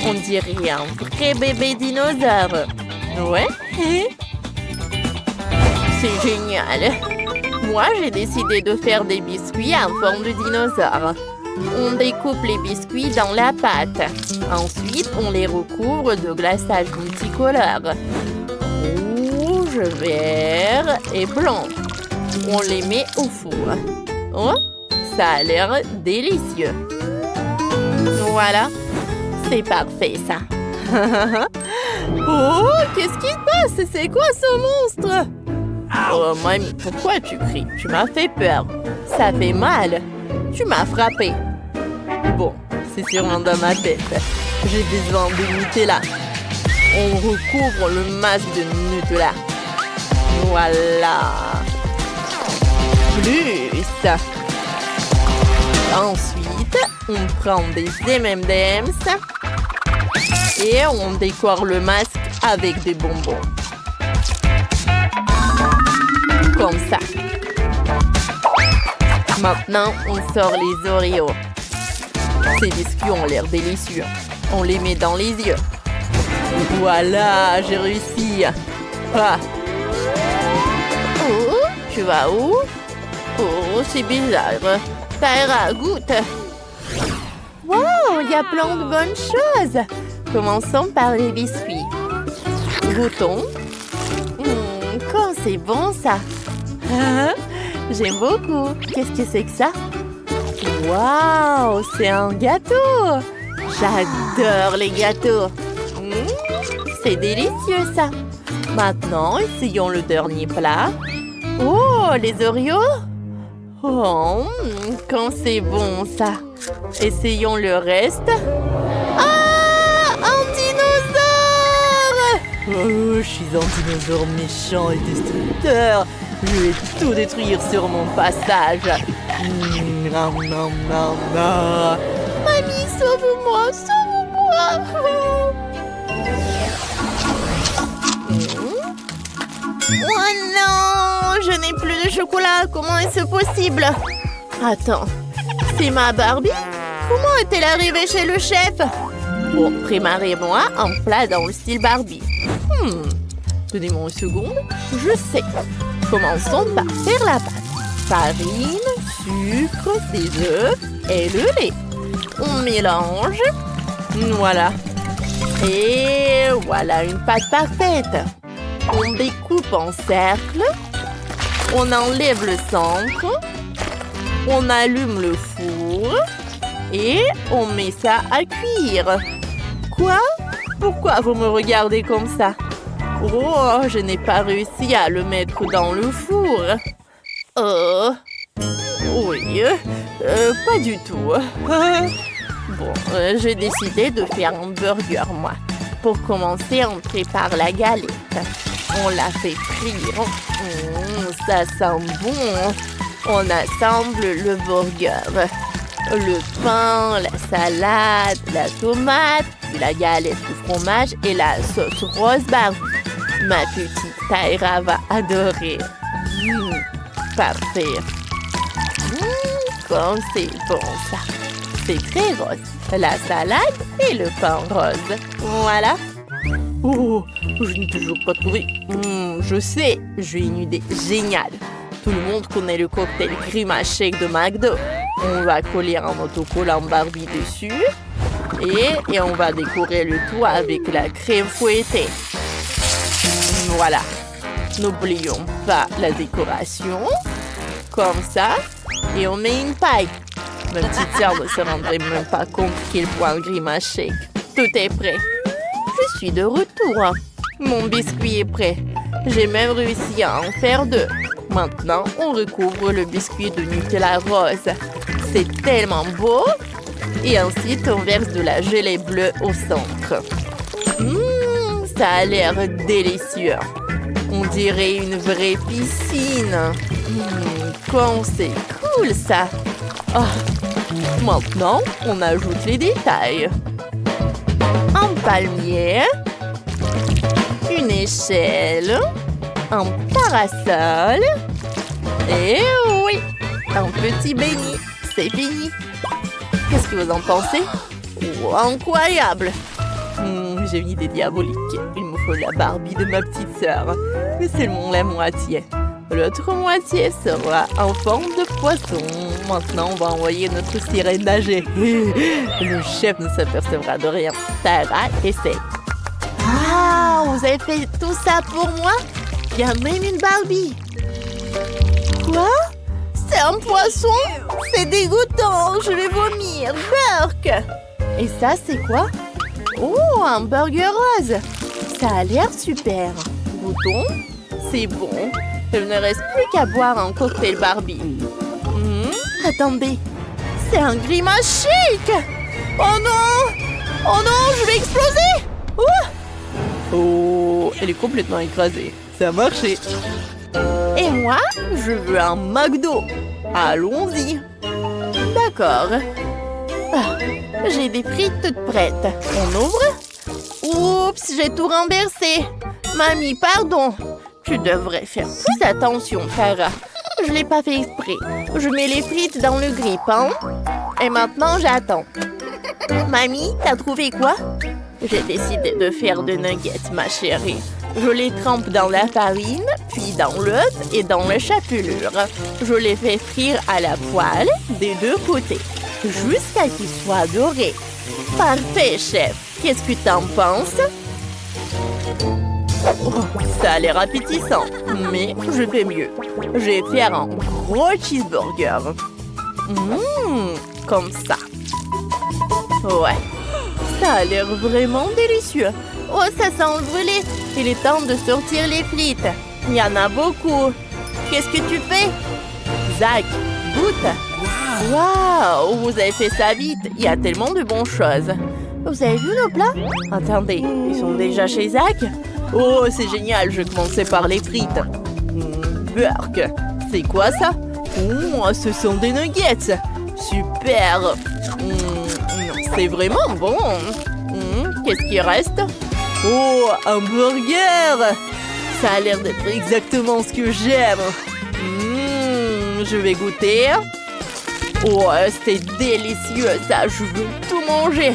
On dirait un vrai bébé dinosaure. Ouais. C'est génial. Moi, j'ai décidé de faire des biscuits en forme de dinosaure. On découpe les biscuits dans la pâte. Ensuite, on les recouvre de glaçage multicolore. Rouge, vert et blanc. On les met au four. Oh, ça a l'air délicieux. Voilà, c'est parfait ça. Oh, qu'est-ce qui se passe? C'est quoi ce monstre? Oh, mamie, pourquoi tu cries? Tu m'as fait peur. Ça fait mal. Tu m'as frappé. Bon, c'est sûrement dans ma tête. J'ai besoin de Nutella. On recouvre le masque de Nutella. Voilà. Plus. Ensuite, on prend des M&M's et on décore le masque avec des bonbons. Comme ça. Maintenant, on sort les Oreos. Ces biscuits ont l'air délicieux. On les met dans les yeux. Voilà, j'ai réussi. Ah. Oh, tu vas où? Oh, c'est bizarre. Tyra, goûte. Wow, il y a plein de bonnes choses. Commençons par les biscuits. Goûtons. Comme c'est bon ça. J'aime beaucoup. Qu'est-ce que c'est que ça? Waouh, c'est un gâteau. J'adore les gâteaux. C'est délicieux ça. Maintenant, essayons le dernier plat. Oh, les Oreos. Oh, quand c'est bon ça. Essayons le reste. Ah, un dinosaure! Oh, je suis un dinosaure méchant et destructeur. Je vais tout détruire sur mon passage. Mamie, sauve-moi, sauve-moi. Oh non, je n'ai plus de chocolat. Comment est-ce possible? Attends, c'est ma Barbie? Comment est-elle arrivée chez le chef? Bon, préparez-moi un plat dans le style Barbie. Donnez-moi une seconde. Je sais. Commençons par faire la pâte. Farine, sucre, des œufs et le lait. On mélange. Voilà. Et voilà une pâte parfaite. On découpe en cercle. On enlève le centre. On allume le four. Et on met ça à cuire. Quoi? Pourquoi vous me regardez comme ça? Oh, je n'ai pas réussi à le mettre dans le four. Oui, pas du tout. Bon, j'ai décidé de faire un burger, moi. Pour commencer, on prépare la galette. On la fait frire. Ça sent bon. On assemble le burger. Le pain, la salade, la tomate, la galette de fromage et la sauce rose Barbie. Ma petite Tyra va adorer. Parfait. Comme c'est bon ça. C'est très rose. La salade et le pain rose. Voilà. Oh, je n'ai toujours pas trouvé. Je sais, j'ai une idée géniale. Tout le monde connaît le cocktail Grimace Shake de McDo. On va coller un autocollant Barbie dessus. Et on va décorer le tout avec la crème fouettée. Voilà. N'oublions pas la décoration. Comme ça. Et on met une paille. Ma petite sœur ne se rendrait même pas compte qu'il boit un Grimace Shake. Tout est prêt. Je suis de retour. Mon biscuit est prêt. J'ai même réussi à en faire 2. Maintenant, on recouvre le biscuit de Nutella rose. C'est tellement beau. Et ensuite, on verse de la gelée bleue au centre. Ça a l'air délicieux. On dirait une vraie piscine. Comme c'est cool, ça. Maintenant, on ajoute les détails. Un palmier. Une échelle. Un parasol. Et oui, un petit béni. C'est fini. Qu'est-ce que vous en pensez? Oh, incroyable! J'ai une idée diabolique. Il me faut la Barbie de ma petite sœur. Mais seulement la moitié. L'autre moitié sera en forme de poisson. Maintenant, on va envoyer notre sirène nager. Le chef ne s'apercevra de rien. Tara, essaye. Ah, vous avez fait tout ça pour moi? Il y a même une Barbie. Quoi? C'est un poisson? C'est dégoûtant, je vais vomir. Burk! Et ça, c'est quoi? Oh, un burger rose. Ça a l'air super. Goûtons? C'est bon. Il ne reste plus qu'à boire un cocktail Barbie. Attendez. C'est un Grimace Shake! Oh non! Oh non, je vais exploser! Oh, elle est complètement écrasée. Ça a marché. Et moi, je veux un McDo. Allons-y. D'accord. J'ai des frites toutes prêtes. On ouvre? Oups, j'ai tout renversé. Mamie, pardon. Tu devrais faire plus attention, Tara. Je l'ai pas fait exprès. Je mets les frites dans le grille-pain. Et maintenant, j'attends. Mamie, t'as trouvé quoi? J'ai décidé de faire des nuggets, ma chérie. Je les trempe dans la farine, puis dans l'œuf et dans la chapelure. Je les fais frire à la poêle des 2 côtés, jusqu'à qu'ils soient dorés. Parfait, chef. Qu'est-ce que t'en penses? Oh, ça a l'air appétissant, mais je fais mieux. Je vais faire un gros cheeseburger. Comme ça. Ouais. Ça a l'air vraiment délicieux. Oh, ça sent le brûlé. Il est temps de sortir les frites. Il y en a beaucoup. Qu'est-ce que tu fais? Zach, goûte. Waouh, vous avez fait ça vite. Il y a tellement de bonnes choses. Vous avez vu nos plats? Attendez, ils sont déjà chez Zach? Oh, c'est génial. Je commençais par les frites. Burk, c'est quoi ça? Oh, ce sont des nuggets. Super. Non, c'est vraiment bon. Qu'est-ce qui reste? Oh, un burger! Ça a l'air d'être exactement ce que j'aime. Je vais goûter. Oh, c'est délicieux ça, je veux tout manger.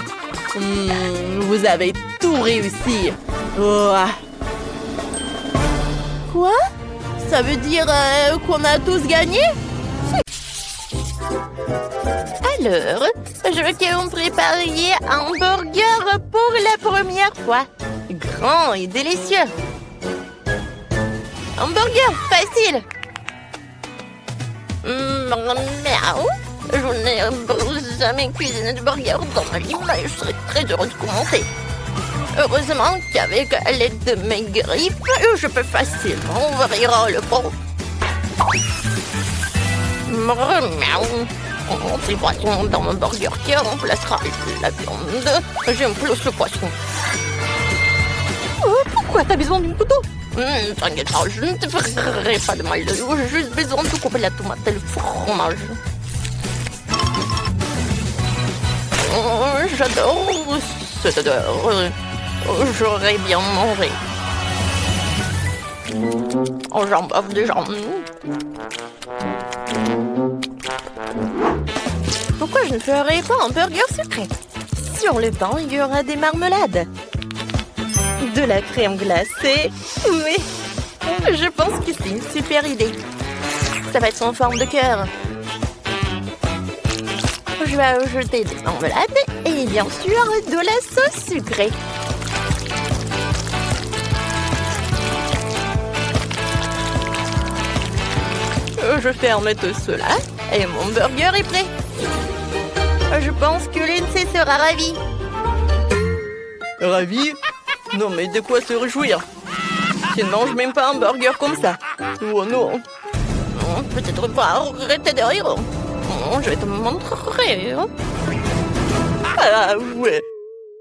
Vous avez tout réussi. Oh. Quoi? Ça veut dire qu'on a tous gagné? Alors, je veux que vous me prépariez un burger pour la première fois. Grand et délicieux. Un burger facile. Miaou. Je n'ai jamais cuisiné de burger dans ma vie, mais je serais très heureuse de commenter. Heureusement qu'avec l'aide de mes griffes, je peux facilement ouvrir le pot. Miaou. Ces poissons dans mon burger qui remplacera la viande. J'aime plus le poisson. Pourquoi t'as besoin d'un couteau? T'inquiète pas, je ne te ferai pas de mal. J'ai juste besoin de couper la tomate et le fromage. J'adore cette odeur. J'aurais bien mangé. Oh, j'en bave déjà. Pourquoi je ne ferais pas un burger sucré? Sur le pain, il y aura des marmelades. De la crème glacée. Oui, je pense que c'est une super idée. Ça va être en forme de cœur. Je vais ajouter des marmelades et bien sûr de la sauce sucrée. Je ferme tout cela et mon burger est prêt. Je pense que Lindsay sera ravie. Ravie? Non mais de quoi se réjouir? Tu ne manges même pas un burger comme ça. Oh non. Peut-être pas arrêter de rire. Je vais te montrer. Ah ouais.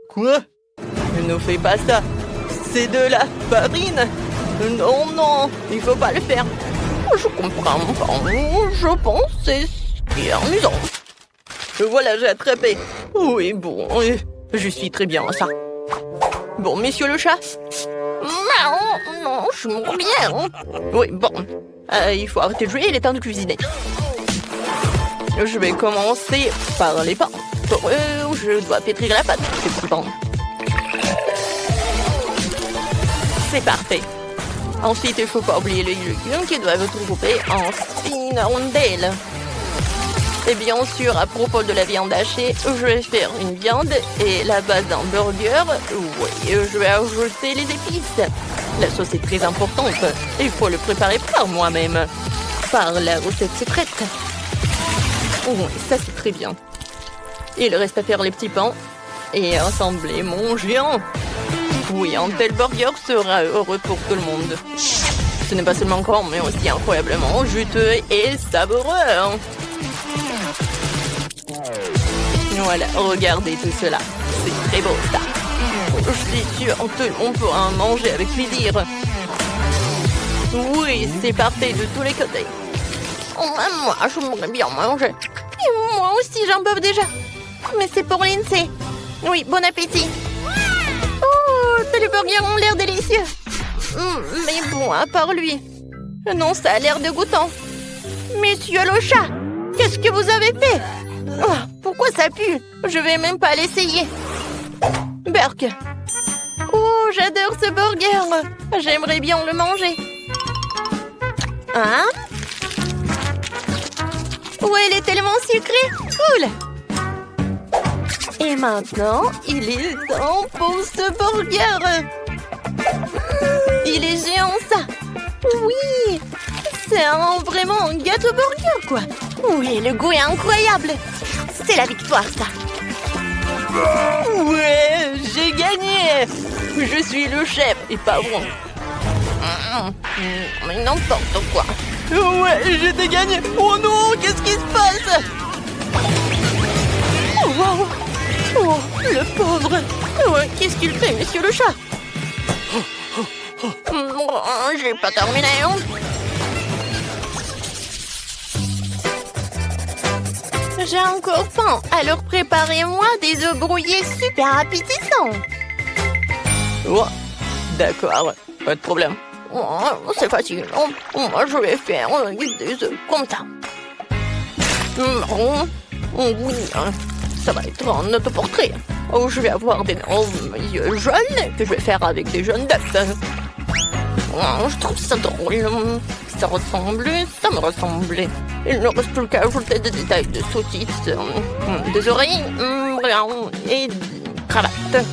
Quoi? Ne fais pas ça. C'est de la farine. Non, non, il faut pas le faire. Je comprends pas. Je pense que c'est ce qui est amusant. Voilà, j'ai attrapé. Oui, bon, je suis très bien à ça. Bon, monsieur le chat. Non, je mourrais bien. Oui, bon. Il faut arrêter de jouer, il est temps de cuisiner. Je vais commencer par les pains. Je dois pétrir la pâte pour ces petits pains. C'est parfait. Ensuite, il ne faut pas oublier les légumes qui doivent être coupés en fines rondelles. Et bien sûr, à propos de la viande hachée, je vais faire une viande et la base d'un burger. Oui, je vais ajouter les épices. La sauce est très importante. Il faut le préparer par moi-même. Par la recette secrète. Oui, ça c'est très bien. Il reste à faire les petits pains et assembler mon géant. Oui, un tel burger sera heureux pour tout le monde. Ce n'est pas seulement grand, mais aussi incroyablement juteux et savoureux. Voilà, regardez tout cela. C'est très beau, ça. Je suis sûre que tout le monde pourra en manger avec plaisir. Oui, c'est parfait de tous les côtés. Moi, je voudrais bien manger. Et moi aussi, j'en bave déjà. Mais c'est pour Lindsay. Oui, bon appétit. Oh, tous les burgers ont l'air délicieux. Mais bon, à part lui. Non, ça a l'air dégoûtant. Monsieur le chat, qu'est-ce que vous avez fait? Oh, pourquoi ça pue? Je vais même pas l'essayer. Burk. Oh, j'adore ce burger. J'aimerais bien le manger. Hein? Ouais, il est tellement sucré. Cool. Et maintenant, il est temps pour ce burger. Il est géant, ça. Oui. C'est vraiment un gâteau burger, quoi. Oui, le goût est incroyable. C'est la victoire, ça. Ouais, j'ai gagné. Je suis le chef et pas bon. Mais n'importe quoi. Ouais, j'ai gagné. Oh non, qu'est-ce qui se passe? Oh, wow. Oh, le pauvre. Ouais, qu'est-ce qu'il fait, monsieur le chat? J'ai pas terminé. J'ai encore faim, alors préparez-moi des œufs brouillés super appétissants. Oh, d'accord, pas de problème. Oh, c'est facile. Moi, je vais faire des œufs comme ça. Oui, ça va être un autoportrait. Oh, je vais avoir d'énormes yeux jaunes que je vais faire avec des jaunes d'œufs. Oh, je trouve ça drôle. Ça me ressemble. Il ne reste plus qu'à ajouter des détails de saucisses, des oreilles et des cravates.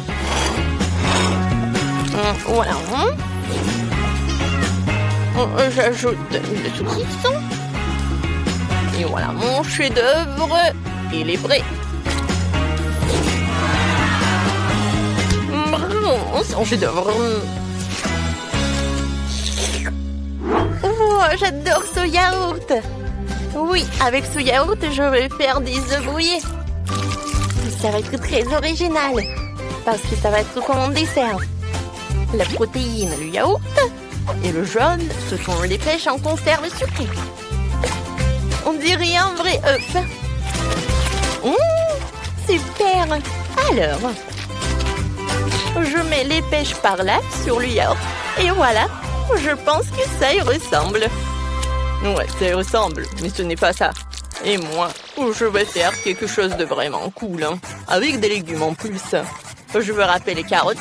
Voilà. J'ajoute des saucisses. Et voilà mon chef-d'œuvre. Il est prêt. C'est un chef-d'œuvre. Oh, j'adore ce yaourt. Oui, avec ce yaourt, je vais faire des œufs brouillés. Ça va être très original. Parce que ça va être comme un dessert. La protéine, le yaourt. Et le jaune, ce sont les pêches en conserve sucrée. On dirait un vrai œuf. Super. Alors, je mets les pêches par là sur le yaourt. Et voilà, je pense que ça y ressemble. Ouais, ça y ressemble, mais ce n'est pas ça. Et moi, je vais faire quelque chose de vraiment cool, hein, avec des légumes en plus. Je vais râper les carottes.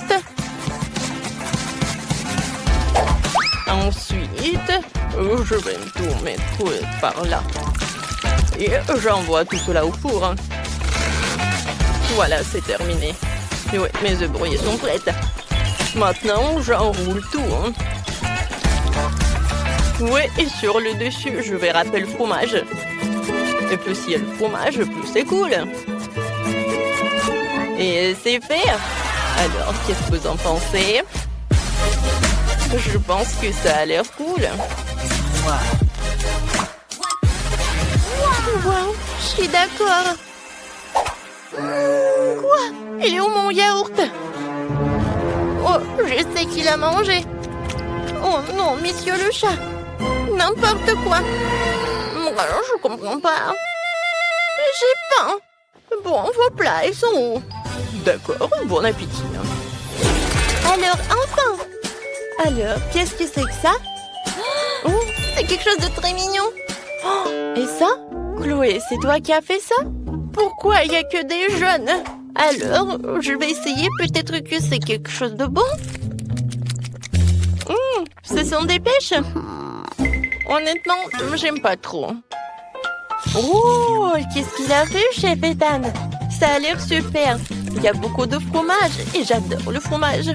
Ensuite, je vais tout mettre par là. Et j'envoie tout cela au four. Hein. Voilà, c'est terminé. Et ouais, mes œufs brouillés sont prêts. Maintenant, j'enroule tout. Hein. Ouais, et sur le dessus, je vais râper le fromage. Et plus il y a le fromage, plus c'est cool. Et c'est fait. Alors, qu'est-ce que vous en pensez? Je pense que ça a l'air cool. Wow, je suis d'accord. Quoi? Il est où mon yaourt? Oh, je sais qui l'a mangé. Oh non, monsieur le chat. N'importe quoi. Je comprends pas. J'ai faim. Bon, vos plats, ils sont où? D'accord, bon appétit. Alors, enfin. Alors, qu'est-ce que c'est que ça? Oh, c'est quelque chose de très mignon. Oh, et ça? Chloé, c'est toi qui as fait ça? Pourquoi il n'y a que des jeunes? Alors, je vais essayer, peut-être que c'est quelque chose de bon. Ce sont des pêches. Honnêtement, j'aime pas trop. Oh, qu'est-ce qu'il a fait, chef Ethan? Ça a l'air super. Il y a beaucoup de fromage et j'adore le fromage.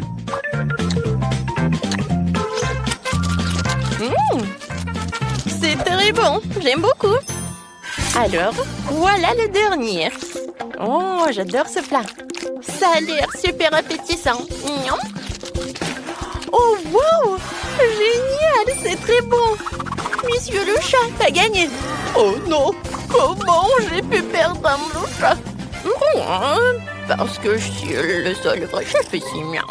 C'est très bon, j'aime beaucoup. Alors, voilà le dernier. Oh, j'adore ce plat. Ça a l'air super appétissant. Miam. Oh, wow! Génial, c'est très bon. Monsieur le chat, t'as gagné. Oh non, Comment j'ai pu perdre un chat? Parce que je suis le seul vrai chef ici, miam.